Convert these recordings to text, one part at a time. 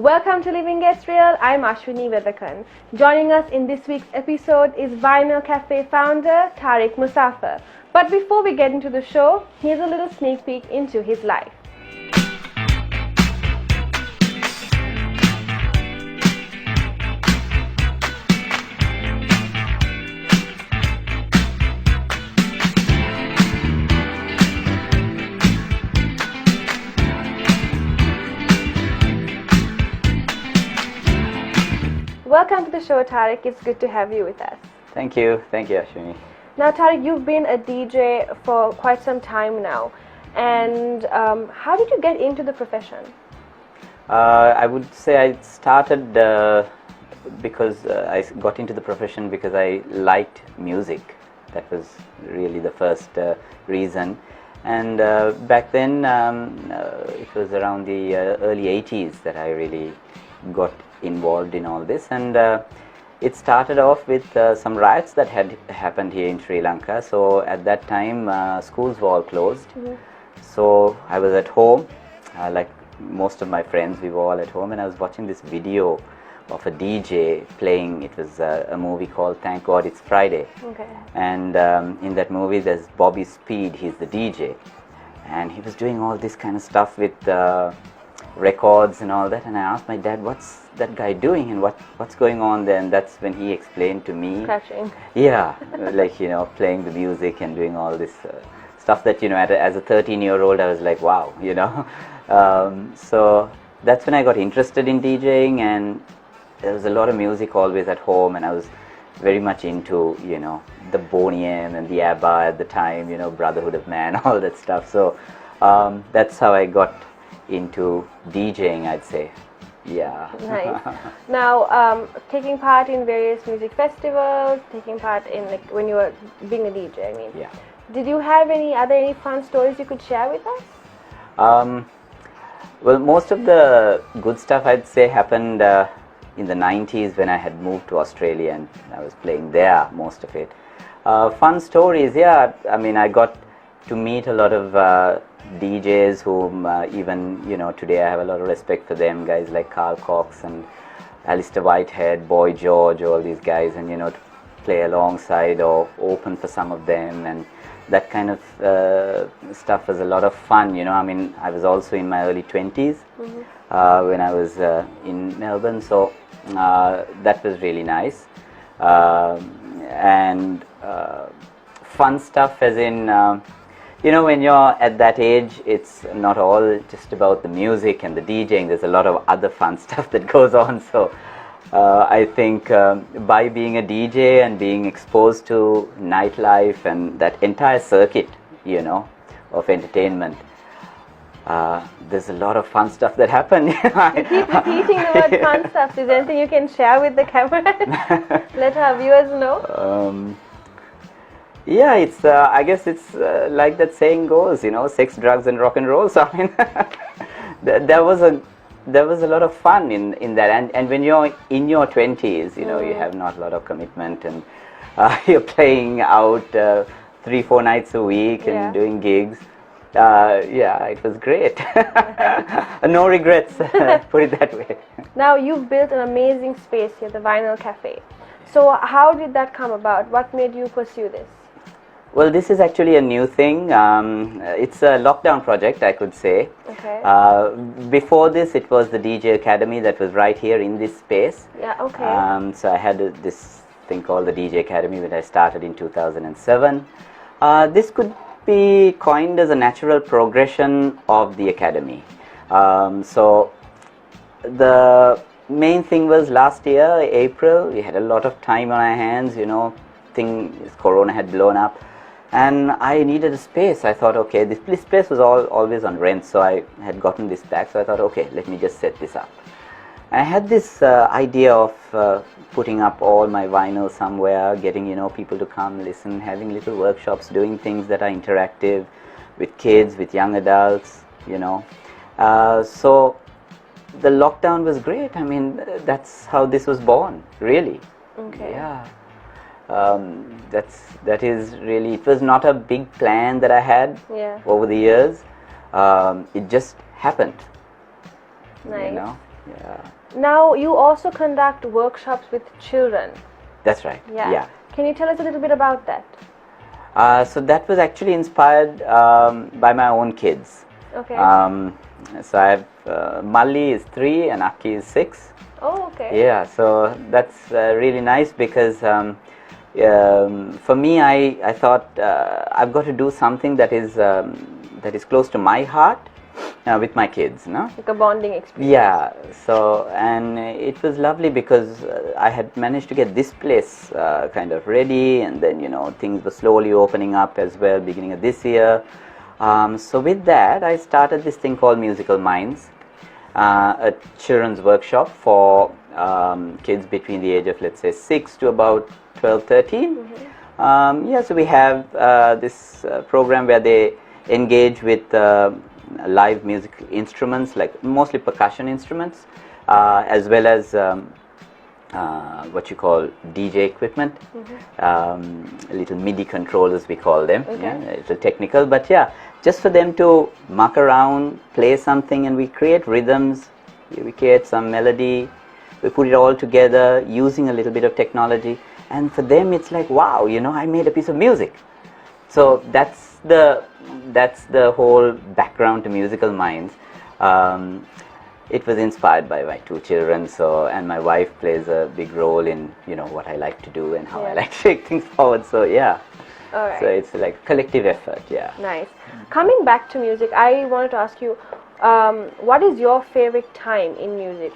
Welcome to Living Gets Real. I'm Ashwini Vedakan. Joining us in this week's episode is Vinyl Cafe founder Tariq Musafir. But before we get into the show, here's a little sneak peek into his life. Welcome to the show, Tariq. It's good to have you with us. Thank you, Ashwini. Now, Tariq, you've been a DJ for quite some time now. And how did you get into the profession? I would say I started because I got into the profession because I liked music. That was really the first reason. And back then, it was around the early 80s that I really got involved in all this, and it started off with some riots that had happened here in Sri Lanka. So at that time schools were all closed. So I was at home, like most of my friends, we were all at home, and I was watching this video of a DJ playing. It was a movie called Thank God It's Friday. Okay. And in that movie there's Bobby Speed, he's the DJ, and he was doing all this kind of stuff with records and all that, and I asked my dad, what's that guy doing and what's going on there? And that's when he explained to me, Scratching. yeah, like, playing the music and doing all this stuff that, as a 13-year-old I was like, wow, so that's when I got interested in DJing, and there was a lot of music always at home, and I was very much into, the Boney M and the ABBA at the time, Brotherhood of Man, all that stuff. So that's how I got into DJing, I'd say. Yeah. Nice. Now, taking part in various music festivals, taking part in, like, when you were being a DJ, I mean. Yeah. Did you have any fun stories you could share with us? Well, most of the good stuff, I'd say, happened in the 90s when I had moved to Australia, and I was playing there, most of it. Fun stories, yeah. I mean, I got to meet a lot of DJs whom even today I have a lot of respect for them, guys like Carl Cox and Alistair Whitehead, Boy George, all these guys, and to play alongside or open for some of them, and that kind of stuff was a lot of fun. I mean, I was also in my early 20s when I was in Melbourne, so that was really nice. And fun stuff as in when you're at that age, it's not all just about the music and the DJing. There's a lot of other fun stuff that goes on. So I think by being a DJ and being exposed to nightlife and that entire circuit, of entertainment, there's a lot of fun stuff that happened. You keep repeating the word fun stuff. Is there anything you can share with the camera? Let our viewers know. Yeah, it's I guess it's like that saying goes, sex, drugs, and rock and roll. So I mean, there was a lot of fun in that, and when you're in your 20s, you have not a lot of commitment, and you're playing out 3-4 nights a week and doing gigs. Yeah, it was great. No regrets, put it that way. Now, you've built an amazing space here, the Vinyl Cafe. So how did that come about? What made you pursue this? Well, this is actually a new thing. It's a lockdown project, I could say. Okay. Before this, it was the DJ Academy that was right here in this space. Yeah, okay. So I had this thing called the DJ Academy, which I started in 2007. This could be coined as a natural progression of the Academy. So the main thing was last year, April, we had a lot of time on our hands, Corona had blown up, and I needed a space. I thought, okay, this space was always on rent, so I had gotten this back, so I thought, okay, let me just set this up. I had this idea of putting up all my vinyl somewhere, getting people to come listen, having little workshops, doing things that are interactive with kids, with young adults, so the lockdown was great. I mean, that's how this was born, really. Okay. Yeah. That is really, it was not a big plan that I had over the years. It just happened. Nice. Yeah, Now, you also conduct workshops with children. that's right. Yeah. Can you tell us a little bit about that? So that was actually inspired by my own kids. Okay. So I have Malli is 3 and Aki is 6. Oh, okay. Yeah, so that's really nice because for me, I thought I've got to do something that is close to my heart with my kids, no? Like a bonding experience. Yeah, so and it was lovely because I had managed to get this place kind of ready, and then things were slowly opening up as well beginning of this year. So with that, I started this thing called Musical Minds, a children's workshop for kids between the age of, let's say, 6 to about 12, 13. Yeah, so we have this program where they engage with live music instruments, like mostly percussion instruments, as well as what you call DJ equipment, little MIDI controllers we call them. Okay. Yeah, it's a technical, but yeah, just for them to muck around, play something, and we create rhythms, we create some melody, we put it all together using a little bit of technology, and for them it's like, wow, I made a piece of music. So that's the whole background to Musical Minds. It was inspired by my 2 children, and my wife plays a big role in what I like to do and how I like to take things forward. So yeah, All right. so it's like a collective effort. Yeah. Nice. Coming back to music, I wanted to ask you, what is your favorite time in music?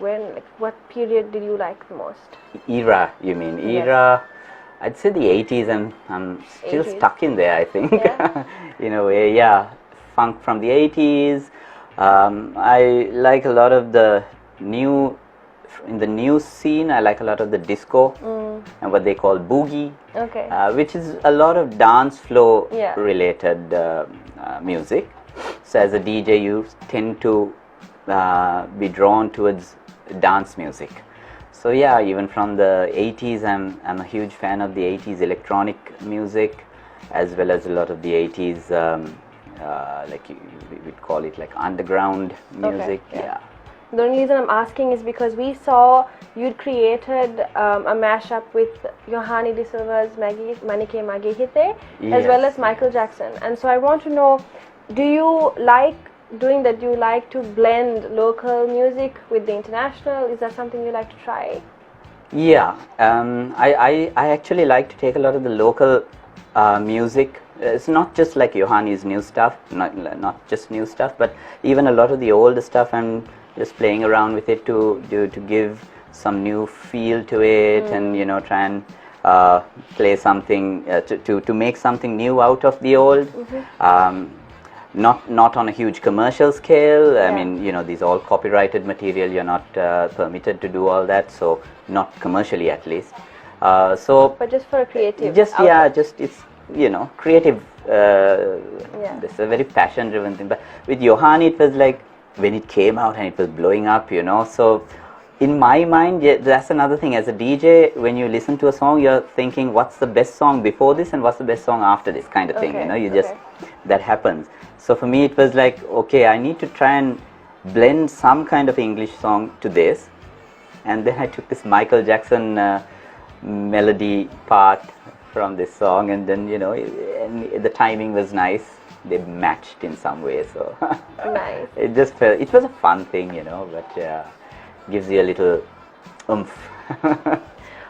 What period did you like the most? Era, you mean? Yes. Era. I'd say the 80s. I'm still 80s. stuck in there, I think. Yeah. In a way, yeah. Funk from the 80s. I like a lot of in the new scene, I like a lot of the disco and what they call boogie, Okay. which is a lot of dance flow Yeah. related music. So as a DJ, you tend to be drawn towards dance music. So yeah, even from the 80s, I'm a huge fan of the 80s electronic music, as well as a lot of the 80s, like we'd call it like underground music. yeah. Yeah. The only reason I'm asking is because we saw you'd created a mashup with Yohani De Silva's Manike Magehite, as well Yes. as Michael Jackson. And so I want to know, do you like doing that? Do you like to blend local music with the international? Is that something you like to try? Yeah, I actually like to take a lot of the local music. It's not just like Yohani's new stuff, not just new stuff, but even a lot of the older stuff. I'm just playing around with it to give some new feel to it, and try and play something to make something new out of the old. Not on a huge commercial scale. I mean, these all copyrighted material. You're not permitted to do all that, so not commercially at least. But just for a creative It's creative. This is a very passion-driven thing. But with Yohani, it was like when it came out and it was blowing up. So in my mind, that's another thing. As a DJ, when you listen to a song, you're thinking, what's the best song before this and what's the best song after this, kind of thing. That happens. So for me, it was like, okay, I need to try and blend some kind of English song to this, and then I took this Michael Jackson melody part from this song, and then and the timing was nice. They matched in some way, so Nice. it was a fun thing, but gives you a little oomph.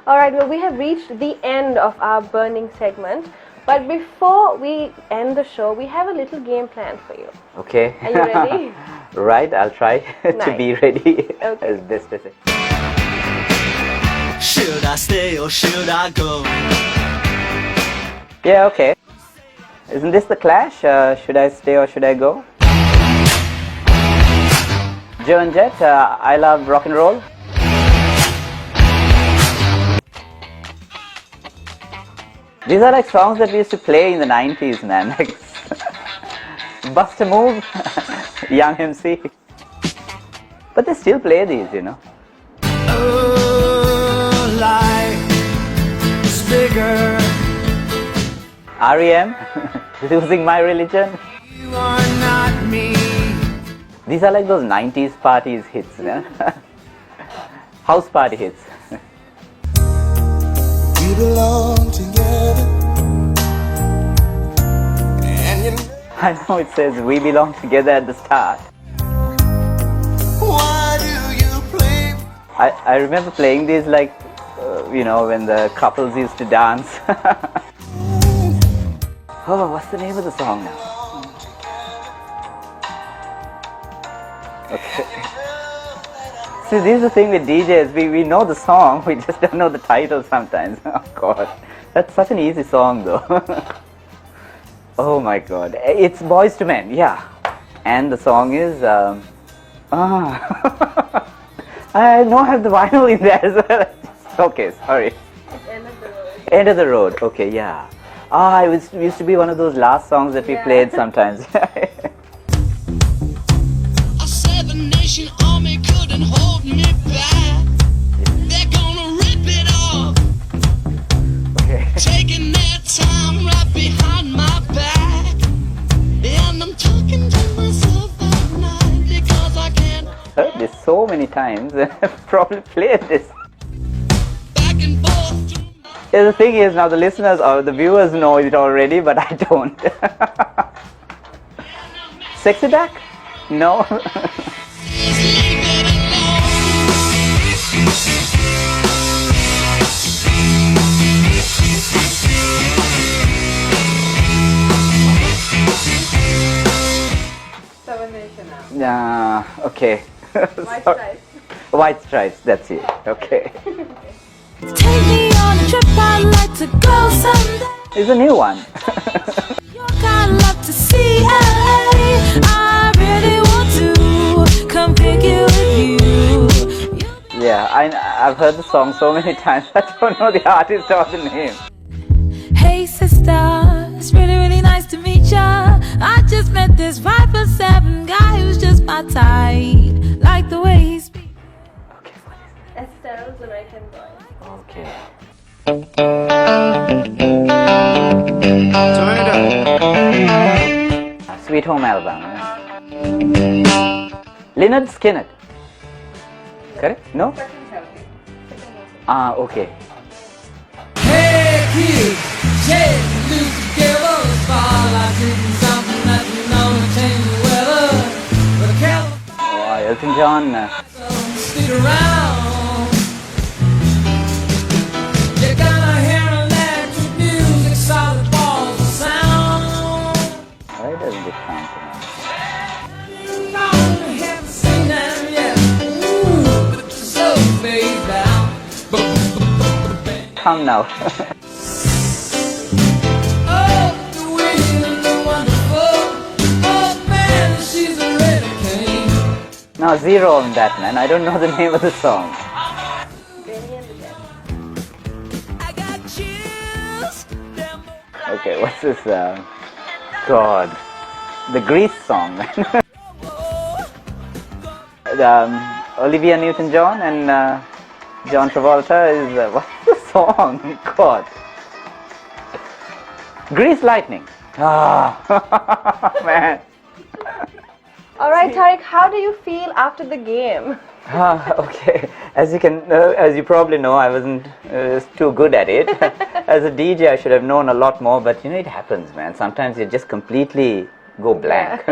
All right, well, we have reached the end of our burning segment. But before we end the show, we have a little game planned for you. Okay. Are you ready? Right, I'll try to Nice. be ready Okay. as best as I can. Should I stay or should I go? Yeah, okay. Isn't this the Clash? Should I stay or should I go? Joe and Jet, I love rock and roll. These are like songs that we used to play in the 90s, man. Like Bust a Move, Young MC. But they still play these, Oh, life is bigger. REM, Losing My Religion. You are not me. These are like those 90s parties hits, House party hits. We belong together. And you know I know it says we belong together at the start. why do you play? I remember playing these like, when the couples used to dance. Oh, what's the name of the song now? Okay. See, this is the thing with DJs. We know the song, we just don't know the title sometimes. Oh God, that's such an easy song though. Oh my God, it's Boys to Men, yeah. And the song is, I know I have the vinyl in there as well. Okay, sorry. It's End of the Road. End of the Road, okay, yeah. It used to be one of those last songs that we Yeah. played sometimes. I said the nation army couldn't hold me back. They're gonna rip it off, Okay. taking their time right behind my back. And I'm talking to myself at night because I can't Heard this so many times. I've probably played this. back and forth to Yeah, the thing is, now the listeners or the viewers know it already, but I don't. Sexy back? No. just leave it alone. Seven Nation now. Okay. White Sorry. Stripes. White Stripes, that's it. Okay. Take me on a trip, I'd like to go someday. It's a new one. Your kind of love to see LA. I really want to come pick you with you. Yeah, I've heard the song so many times, I don't know the artist or the name. Hey sister, it's really, really nice to meet ya. I just met this 5'7" guy who's just my type. Like the way he speaks. Okay, what is Estelle's American Boy. it? Okay. Turn it up. Sweet Home Alabama. Lynyrd Skynyrd. Correct? No? Okay. Hey kids, shake the loose together. Spotlight shooting something that you know to change the weather. But the California Oh, Elton John. stick around. You're gonna hear electric music, solid balls of sound. Why doesn't it sound to me? You haven't seen them yet. Ooh, but it's so phased out. Come now. Oh, the wind and the wonderful. Oh man, she's a hurricane. No, zero on that, man. I don't know the name of the song. Benny and the Jets. I got chills. Okay, what's this? God. The Grease song, man. Olivia Newton-John and John Travolta is... what's the song? God. Grease Lightning. Man. All right, Tariq, how do you feel after the game? Okay. As you probably know, I wasn't too good at it. As a DJ, I should have known a lot more, but it happens, man. Sometimes you just completely go blank.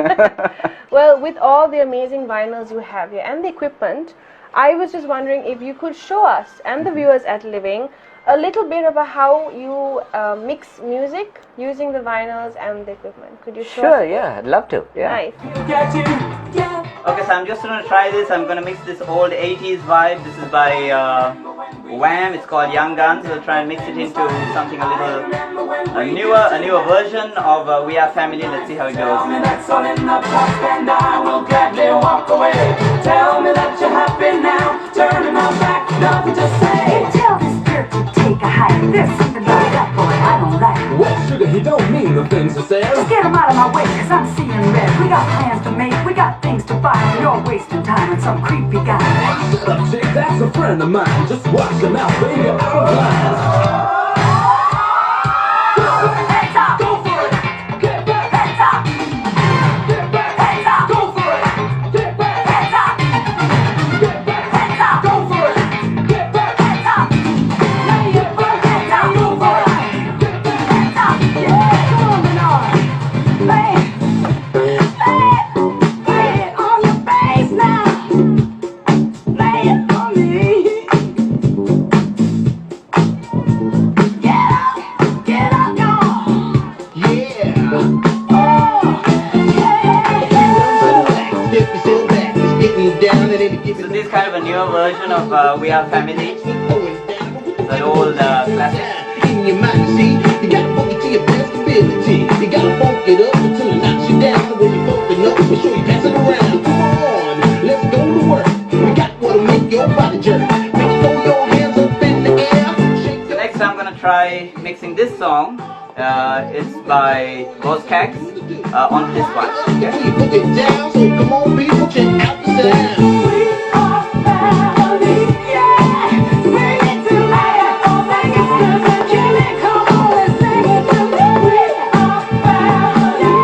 Well, with all the amazing vinyls you have here and the equipment, I was just wondering if you could show us and the viewers at Living a little bit about how you mix music using the vinyls and the equipment. Could you show us? Sure, yeah, I'd love to. Yeah. Nice. Okay, so I'm just going to try this. I'm going to mix this old 80s vibe. This is by Wham. It's called Young Guns. We'll try and mix it into something a newer version of We Are Family. Let's see how it goes. That's all in the past and I will gladly walk away. Tell me that you're happy now, turning my back, nothing to say. Tell this spirit to take a hike. There's something about that boy I don't like. Well, sugar, he don't mean the things he says. Just get him out of my way, cause I'm seeing red. We got plans to make, we got things to buy. And you're wasting time with some creepy guy. Shut up, chick, that's a friend of mine. Just watch him out, baby, out of line. Heads up! Go for it! Get back! Heads up! Get back! Heads up! Go for it! Get back! Heads up! Get back! Heads up! Go for it! version of We Are Family, that old classic. In your mind, see, you gotta funk it to your best ability. You gotta funk it up until it knocks you down. When you funk it up, make sure you pass it around. Come on, let's go to work. We got what'll make your body jerk. Make you throw your hands up in the air. Shake So next I'm gonna try mixing this song. It's by Boskags on this one. you put it down, so come on people, check out the sound. We are family, yeah. Bring it to life, all the sisters and Jimmy, come on and sing it to me. We are family,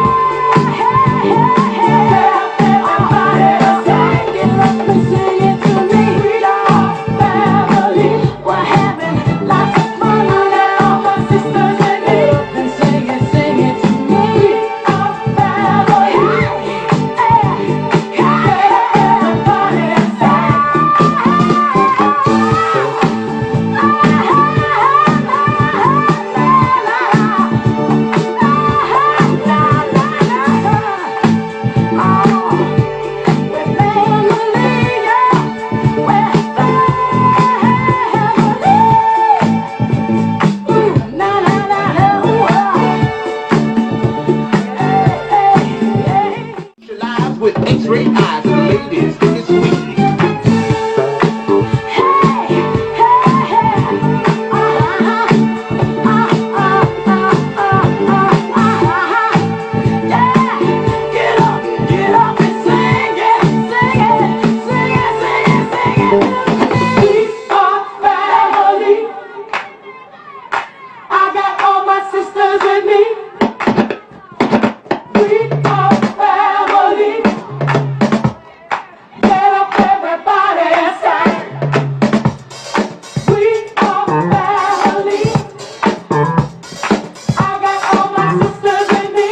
everybody sing it up and sing it to me. We are family, we're having lots of fun now, all my sisters and me. And sing it to me. We are family, everybody Live with X-ray eyes and the ladies think it's sweet. I got all my sisters with me. We are family. Get up, everybody, and sing. We are family. I got all my sisters with me.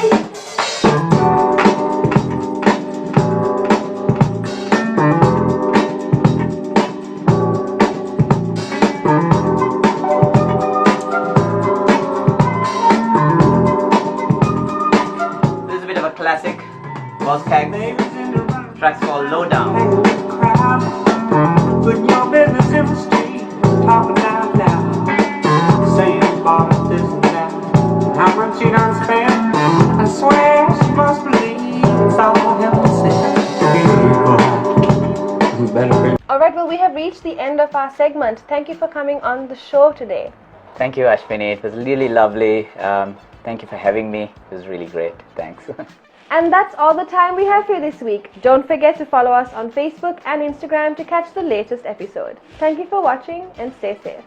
This is a bit of a classic Boskags. Track's called Low Down. Putting your business in the street, talking out loud, saying about this and that, how much you done spent. I swear she must believe it's all heaven sent. People, better. Alright, well, we have reached the end of our segment. Thank you for coming on the show today. Thank you, Ashwini. It was really lovely. Thank you for having me. It was really great. Thanks. And that's all the time we have for you this week. Don't forget to follow us on Facebook and Instagram to catch the latest episode. Thank you for watching and stay safe.